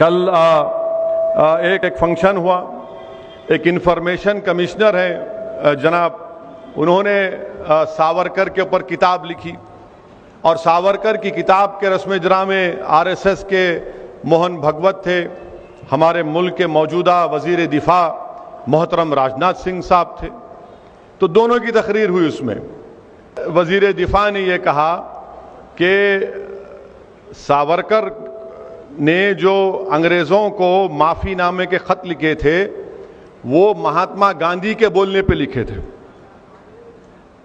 कल एक फंक्शन हुआ, एक इंफॉर्मेशन कमिश्नर है जनाब, उन्होंने सावरकर के ऊपर किताब लिखी और सावरकर की किताब के रस्म इजरा में आरएसएस के मोहन भगवत थे, हमारे मुल्क के मौजूदा वजीर दिफा मोहतरम राजनाथ सिंह साहब थे। तो दोनों की तकरीर हुई। उसमें वजीर दिफा ने यह कहा कि सावरकर ने जो अंग्रेज़ों को माफ़ीनामे के ख़त लिखे थे वो महात्मा गांधी के बोलने पे लिखे थे।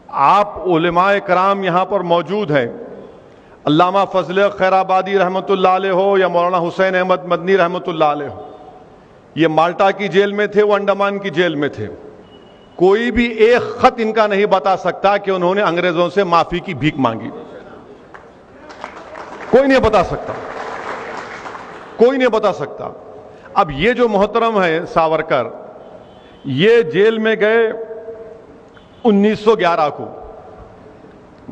आप उलमाए कराम यहाँ पर मौजूद हैं, अल्लामा फजल खैराबादी रहमतुल्लाह अलैह हो या मौलाना हुसैन अहमद मदनी रहमतुल्लाह अलैह हो, ये माल्टा की जेल में थे, वो अंडमान की जेल में थे। कोई भी एक खत इनका नहीं बता सकता कि उन्होंने अंग्रेजों से माफी की भीख मांगी। कोई नहीं बता सकता, कोई नहीं बता सकता। अब ये जो मोहतरम है सावरकर, ये जेल में गए 1911 को।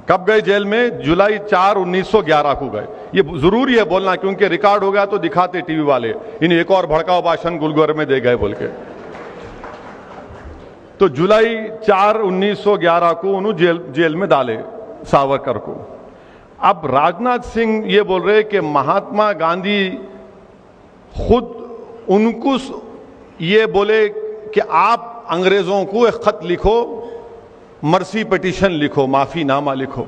कब गए जेल में? जुलाई 4, 1911 को गए। ये जरूरी है बोलना क्योंकि रिकॉर्ड हो गया तो दिखाते टीवी वाले, इन्हें एक और भड़काऊ भाषण गुलगोर में दे गए बोल के। तो जुलाई 4, 1911 को उन्होंने जेल में डाले सावरकर को। अब राजनाथ सिंह ये बोल रहे कि महात्मा गांधी खुद उनको ये बोले कि आप अंग्रेजों को एक खत लिखो, मर्सी पिटीशन लिखो, माफीनामा लिखो।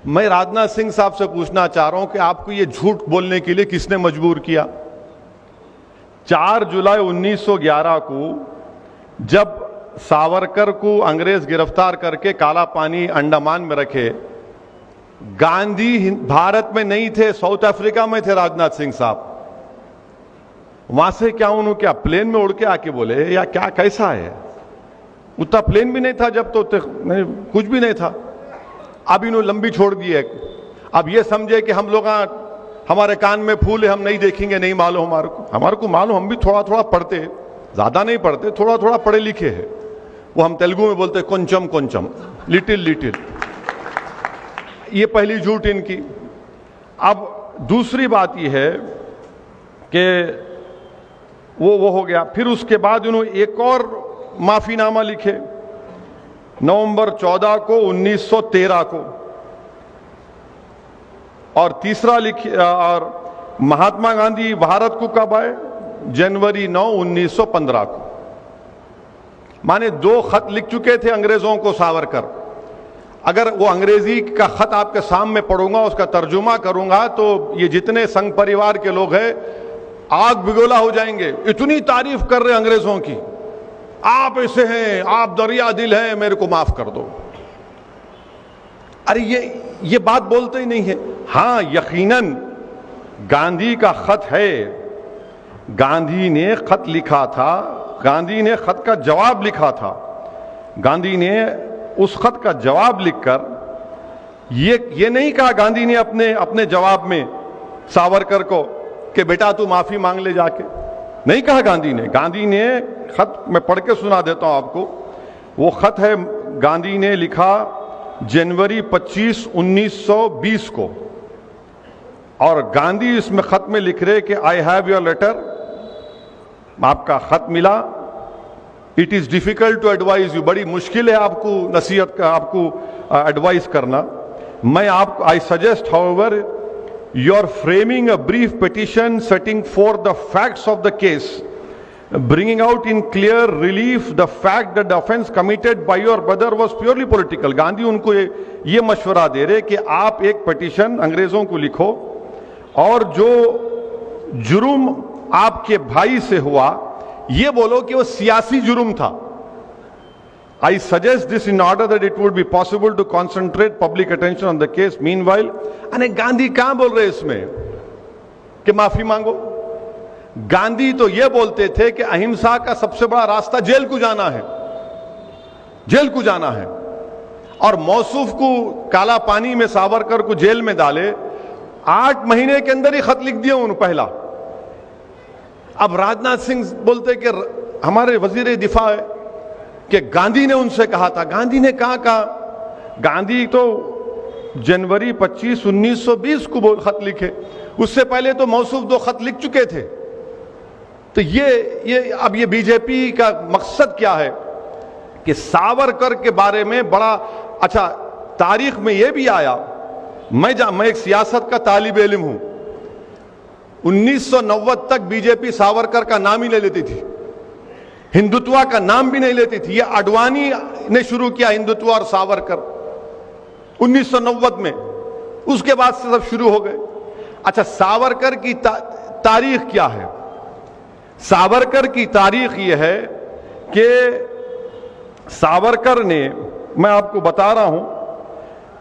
मैं राजनाथ सिंह साहब से पूछना चाह रहा हूं कि आपको ये झूठ बोलने के लिए किसने मजबूर किया? 4 जुलाई 1911 को जब सावरकर को अंग्रेज गिरफ्तार करके काला पानी अंडमान में रखे, गांधी भारत में नहीं थे, साउथ अफ्रीका में थे राजनाथ सिंह साहब। वहां से क्या उन्होंने क्या प्लेन में उड़ के आके बोले या क्या, कैसा है? उतना प्लेन भी नहीं था जब, तो कुछ भी नहीं था। अब इन्होंने लंबी छोड़ दी है। अब ये समझे कि हम लोग हमारे कान में फूल है, हम नहीं देखेंगे, नहीं मालूम हमारे को मालूम, हम भी थोड़ा थोड़ा पढ़ते, ज्यादा नहीं पढ़ते, थोड़ा थोड़ा पढ़े लिखे हैं। वो हम तेलुगु में बोलते కొంచెం కొంచెం, लिटिल लिटिल। ये पहली झूठ इनकी। अब दूसरी बात यह है कि वो हो गया। फिर उसके बाद उन्होंने एक और माफीनामा लिखे नवंबर 14 को 1913 को, और तीसरा लिखे और महात्मा गांधी भारत को कब आए? जनवरी 9, 1915 को। माने 2 खत लिख चुके थे अंग्रेजों को सावरकर। अगर वो अंग्रेजी का खत आपके सामने पढ़ूंगा, उसका तर्जुमा करूंगा, तो ये जितने संघ परिवार के लोग हैं आग बिगोला हो जाएंगे। इतनी तारीफ कर रहे अंग्रेजों की, आप ऐसे हैं, आप दरिया दिल हैं, मेरे को माफ कर दो। अरे ये बात बोलते ही नहीं है। हां, यकीनन गांधी का खत है, गांधी ने खत लिखा था, गांधी ने खत का जवाब लिखा था। गांधी ने उस खत का जवाब लिखकर ये नहीं कहा गांधी ने अपने जवाब में सावरकर को कि बेटा तू माफी मांग ले जाके, नहीं कहा गांधी ने खत मैं पढ़ के सुना देता हूं आपको। वो खत है, गांधी ने लिखा जनवरी 25, 1920 को, और गांधी इसमें खत में लिख रहे कि आई हैव योर लेटर, आपका खत मिला। It is difficult to advise you, बड़ी मुश्किल है आपको नसीहत का, आपको एडवाइस करना। मैं आपको I suggest however you are framing a brief petition setting forth the facts of the case, bringing out in clear relief the fact that the offense committed by your brother was purely political. Gandhi उनको ये मशवरा दे रहे कि आप एक petition अंग्रेजों को लिखो और जो जुर्म आपके भाई से हुआ ये बोलो कि वो सियासी जुर्म था। I suggest this in order that it would be possible to concentrate public attention on the case. Meanwhile, अने गांधी कहां बोल रहे इसमें कि माफी मांगो? गांधी तो ये बोलते थे कि अहिंसा का सबसे बड़ा रास्ता जेल को जाना है, जेल को जाना है। और मौसूफ को काला पानी में सावरकर को जेल में डाले, 8 महीने के अंदर ही खत लिख दिया उन्होंने पहला। अब राजनाथ सिंह बोलते कि हमारे वजीर दिफा है कि गांधी ने उनसे कहा था। गांधी ने कहा? गांधी तो जनवरी 25, 1920 को खत लिखे, उससे पहले तो मौसूफ 2 खत लिख चुके थे। तो अब ये बीजेपी का मकसद क्या है कि सावरकर के बारे में बड़ा अच्छा, तारीख में यह भी आया, मैं एक सियासत का तालिब इल्म हूं, 1990 तक बीजेपी सावरकर का नाम ही नहीं लेती थी, हिंदुत्व का नाम भी नहीं लेती थी। यह आडवाणी ने शुरू किया हिंदुत्व और सावरकर 1990 में, उसके बाद से सब शुरू हो गए। अच्छा, सावरकर की तारीख क्या है? सावरकर की तारीख यह है कि सावरकर ने, मैं आपको बता रहा हूं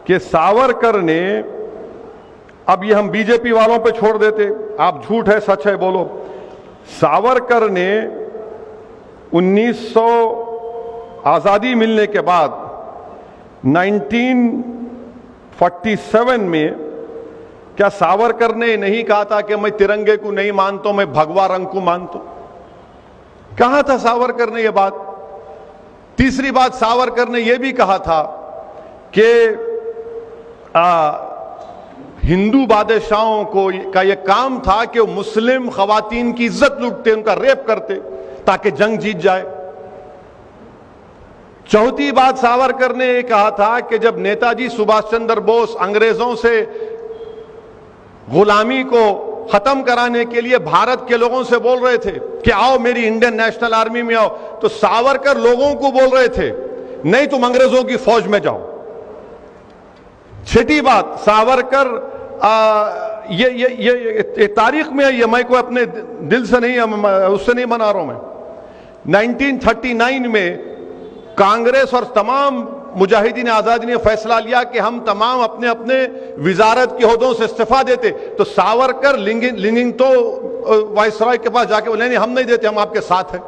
कि सावरकर ने, अब ये हम बीजेपी वालों पे छोड़ देते, आप झूठ है सच है बोलो। सावरकर ने 1900 आजादी मिलने के बाद 1947 में, क्या सावरकर ने नहीं कहा था कि मैं तिरंगे को नहीं मानता, मैं भगवा रंग को मानता? कहा था सावरकर ने यह बात। तीसरी बात, सावरकर ने यह भी कहा था कि हिंदू बादशाहों का यह काम था कि वो मुस्लिम खवातीन की इज्जत लूटते, उनका रेप करते ताकि जंग जीत जाए। चौथी बात, सावरकर ने यह कहा था कि जब नेताजी सुभाष चंद्र बोस अंग्रेजों से गुलामी को खत्म कराने के लिए भारत के लोगों से बोल रहे थे कि आओ मेरी इंडियन नेशनल आर्मी में आओ, तो सावरकर लोगों को बोल रहे थे नहीं तुम अंग्रेजों की फौज में जाओ। छठी बात, सावरकर ये तारीख में है, ये मैं को अपने दिल से नहीं, उससे नहीं बना रहा हूं मैं। 1939 में कांग्रेस और तमाम मुजाहिदीन आजादी ने फैसला लिया कि हम तमाम अपने अपने विजारत के ओहदों से इस्तीफा देते, तो सावरकर लिंगिंग तो वायसराय के पास जाके बोले नहीं हम नहीं देते, हम आपके साथ हैं,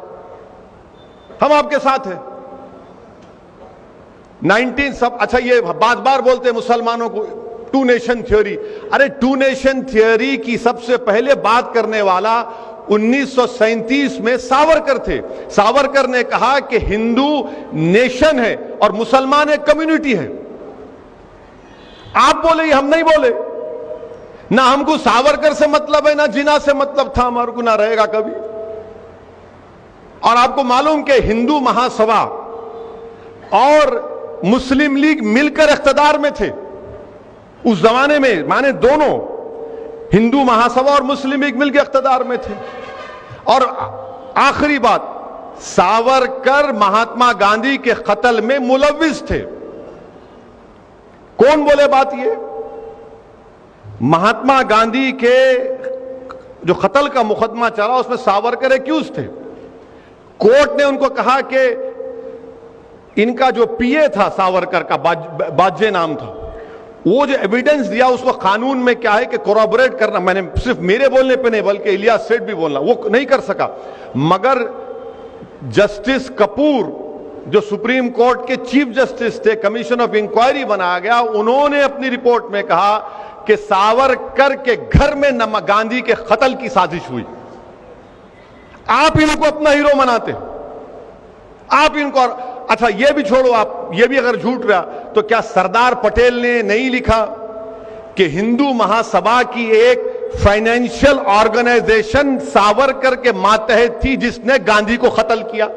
हम आपके साथ हैं। 19 सब अच्छा, ये बार बार बोलते हैं मुसलमानों को 2 नेशन थ्योरी। अरे 2 नेशन थ्योरी की सबसे पहले बात करने वाला 1937 में सावरकर थे। सावरकर ने कहा कि हिंदू नेशन है और मुसलमान एक कम्युनिटी है। आप बोले, हम नहीं बोले ना, हमको सावरकर से मतलब है ना जिना से मतलब था, हमारे को ना रहेगा कभी। और आपको मालूम कि हिंदू महासभा और मुस्लिम लीग मिलकर इख्तिदार में थे उस जमाने में, माने दोनों, हिंदू महासभा और मुस्लिम लीग मिलकर इख्तिदार में थे। और आखिरी बात, सावरकर महात्मा गांधी के कत्ल में मुलव्विस थे। कौन बोले बात? ये महात्मा गांधी के जो कत्ल का मुकदमा चला उसमें सावरकर एक्यूज थे। कोर्ट ने उनको कहा कि इनका जो पीए था सावरकर का, बाज्ये नाम था, वो जो एविडेंस दिया उसको कानून में क्या है कि कोरॉबोरेट करना, मैंने सिर्फ मेरे बोलने पे नहीं बल्कि इलियास सेठ भी बोलना, वो नहीं कर सका। मगर जस्टिस कपूर जो सुप्रीम कोर्ट के चीफ जस्टिस थे, कमीशन ऑफ इंक्वायरी बनाया गया, उन्होंने अपनी रिपोर्ट में कहा कि सावरकर के घर में गांधी के कत्ल की साजिश हुई। आप इनको अपना हीरो मनाते, आप इनको, अच्छा ये भी छोड़ो, आप ये भी अगर झूठ रहा तो क्या सरदार पटेल ने नहीं लिखा कि हिंदू महासभा की एक फाइनेंशियल ऑर्गेनाइजेशन सावरकर के मातहत थी जिसने गांधी को कत्ल किया?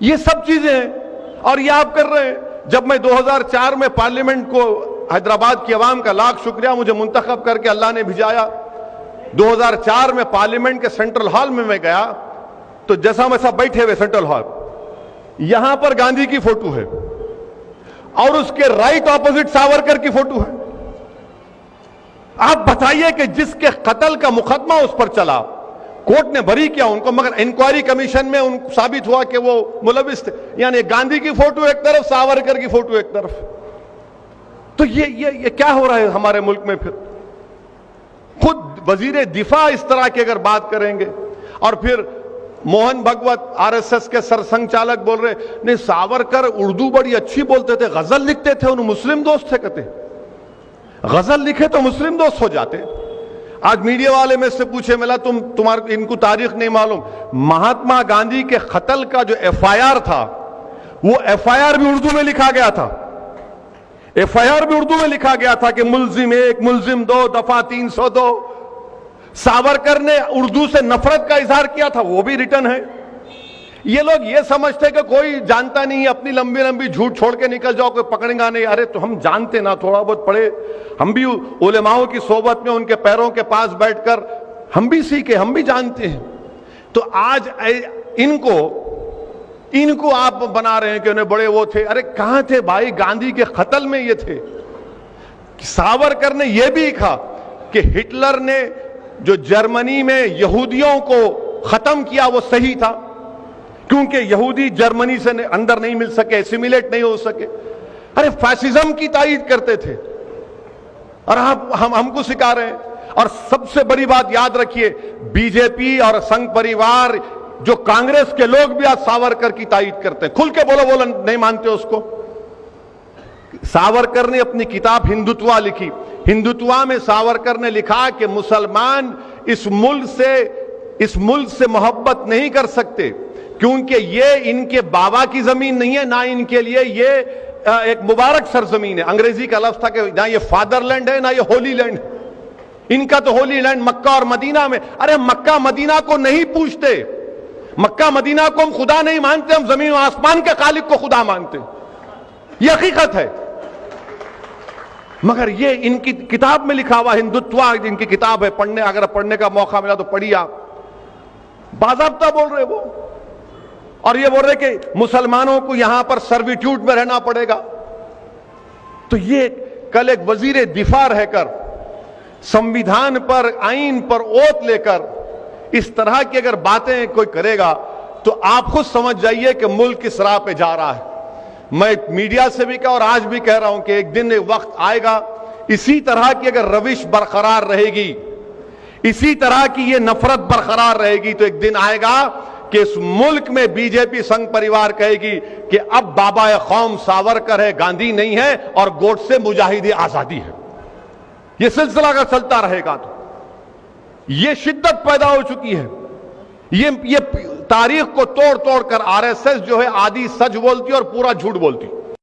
ये सब चीजें हैं और ये आप कर रहे हैं। जब मैं 2004 में पार्लियामेंट को, हैदराबाद की आवाम का लाख शुक्रिया, मुझे मुंतखब करके अल्लाह ने भिजाया। 2004 में पार्लियामेंट के सेंट्रल हॉल में मैं गया तो जैसा मैं सब बैठे हुए सेंट्रल हॉल, यहां पर गांधी की फोटो है और उसके राइट ऑपोजिट सावरकर की फोटो है। आप बताइए कि जिसके कत्ल का मुकदमा उस पर चला, कोर्ट ने बरी किया उनको, मगर इंक्वायरी कमीशन में उनको साबित हुआ कि वो मुलविस थे। यानी गांधी की फोटो एक तरफ, सावरकर की फोटो एक तरफ। तो ये क्या हो रहा है हमारे मुल्क में? फिर खुद वजीर दिफा इस तरह की अगर बात करेंगे, और फिर मोहन भगवत आरएसएस के सरसंघचालक बोल रहे नहीं सावरकर उर्दू बड़ी अच्छी बोलते थे, गजल लिखते थे, उन्हें मुस्लिम दोस्त थे। कहते गजल लिखे तो मुस्लिम दोस्त हो जाते। आज मीडिया वाले में से पूछे, मिला तुम्हारे इनको तारीख नहीं मालूम, महात्मा गांधी के कत्ल का जो एफआईआर था वो एफआईआर भी उर्दू में लिखा गया था। एफआईआर भी उर्दू में लिखा गया था कि मुल्जिम 1, मुल्जिम 2, दफा 302। सावरकर ने उर्दू से नफरत का इजहार किया था, वो भी रिटर्न है। ये लोग ये समझते कि कोई जानता नहीं है, अपनी लंबी लंबी झूठ छोड़ के निकल जाओ, कोई पकड़ेगा नहीं। अरे तो हम जानते ना, थोड़ा बहुत पढ़े, हम भी उलेमाओं की सोबत में उनके पैरों के पास बैठकर हम भी सीखे, हम भी जानते हैं। तो आज इनको आप बना रहे हैं कि उन्हें बड़े वो थे। अरे कहां थे भाई, गांधी के कत्ल में ये थे। सावरकर ने यह भी लिखा कि हिटलर ने जो जर्मनी में यहूदियों को खत्म किया वो सही था, क्योंकि यहूदी जर्मनी से अंदर नहीं मिल सके, एसिमिलेट नहीं हो सके। अरे फैसिज्म की तायीद करते थे और हमको सिखा रहे हैं। और सबसे बड़ी बात याद रखिए, बीजेपी और संघ परिवार, जो कांग्रेस के लोग भी आज सावरकर की तायीद करते हैं। खुल के बोलो नहीं मानते उसको। सावरकर ने अपनी किताब हिंदुत्वा लिखी। हिंदुत्वा में सावरकर ने लिखा कि मुसलमान इस मुल्क से मोहब्बत नहीं कर सकते, क्योंकि ये इनके बाबा की जमीन नहीं है, ना इनके लिए ये एक मुबारक सरजमीन है। अंग्रेजी का लफ्ज था कि ना ये फादरलैंड है ना ये होली लैंड। इनका तो होली लैंड मक्का और मदीना में। अरे मक्का मदीना को नहीं पूछते, मक्का मदीना को हम खुदा नहीं मानते, हम जमीन और आसमान के खालिक को खुदा मानते। यह हकीकत है। मगर ये इनकी किताब में लिखा हुआ हिंदुत्वा, इनकी किताब है, पढ़ने अगर पढ़ने का मौका मिला तो पढ़िए आप। बाज़ाब्ता बोल रहे वो, और ये बोल रहे कि मुसलमानों को यहां पर सर्विट्यूड में रहना पड़ेगा। तो ये कल एक वजीर दिफा रहकर, संविधान पर, आईन पर ओत लेकर इस तरह की अगर बातें कोई करेगा तो आप खुद समझ जाइए कि मुल्क किस राह पे जा रहा है। मैं मीडिया से भी कहा और आज भी कह रहा हूं कि एक दिन एक वक्त आएगा, इसी तरह की अगर रविश बरकरार रहेगी, इसी तरह की ये नफरत बरकरार रहेगी, तो एक दिन आएगा कि इस मुल्क में बीजेपी संघ परिवार कहेगी कि अब बाबा कौम सावरकर है, गांधी नहीं है, और गोडसे मुजाहिद आजादी है। यह सिलसिला अगर चलता रहेगा तो यह शिद्दत पैदा हो चुकी है। ये तारीख को तोड़ तोड़ कर आरएसएस जो है आधी सच बोलती और पूरा झूठ बोलती।